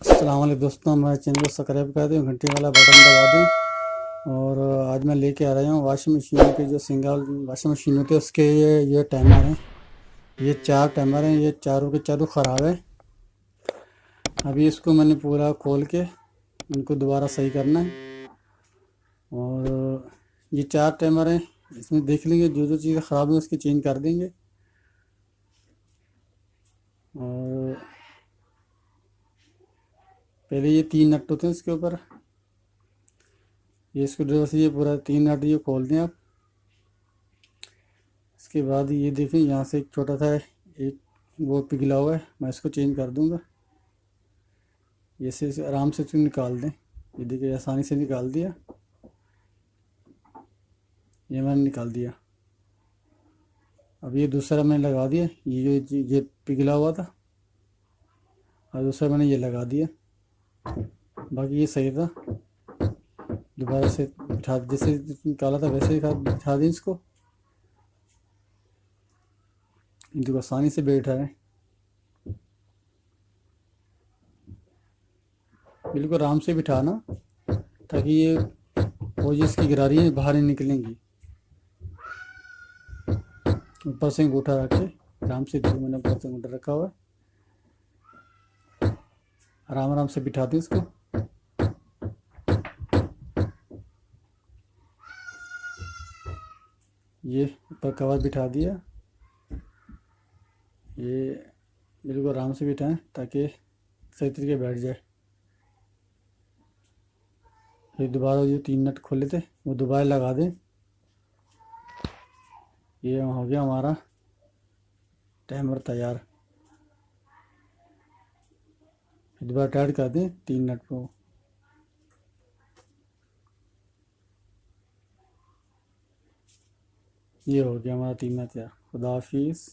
अस्सलाम वालेकुम दोस्तों, हमारे चैनल को सब्सक्राइब कर दें, घंटी वाला बटन दबा दें। और आज मैं लेके आ रहा हूँ वाशिंग मशीन के जो सिंगल वाशिंग मशीन होती है उसके ये टाइमर हैं। ये 4 टाइमर हैं, ये चारों के चारों ख़राब है। अभी इसको मैंने पूरा खोल के इनको दोबारा सही करना है। और ये 4 टाइमर हैं, इसमें देख लेंगे जो जो चीज़ें ख़राब है उसकी चेंज कर देंगे। और पहले ये 3 नट होते हैं इसके ऊपर, ये स्क्रू ड्राइवर से ये पूरा 3 नट ये खोल दें आप। इसके बाद ये देखें यहाँ से एक छोटा सा एक वो पिघला हुआ है, मैं इसको चेंज कर दूंगा। ये से आराम से इसको निकाल दें। ये देखिए आसानी से निकाल दिया, ये मैंने निकाल दिया। अब ये दूसरा मैंने लगा दिया, ये पिघला हुआ था और दूसरा मैंने ये लगा दिया। बाकी ये सही था, दोबारा से बिठा जैसे निकाला था वैसे ही बिठा दें इसको। इनको आसानी से बैठा है, बिल्कुल आराम से बिठाना ताकि ये वो जिसकी गिरारी है बाहर नहीं निकलेंगी। ऊपर से अंगूठा रख के आराम से, जो मैंने ऊपर से अंगूठा रखा हुआ है, आराम आराम से बिठा दें इसको। ये ऊपर कवर बिठा दिया, ये बिल्कुल आराम से बिठाएं ताकि सही तरीके बैठ जाए। फिर दोबारा जो 3 नट खोले थे वो दोबारा लगा दें। ये हो गया हमारा टाइमर तैयार। फिर दोबारा टाइट कर दें 3 नट को। ये हो गया हमारा 3 नट तैयार। खुदा हाफिज़।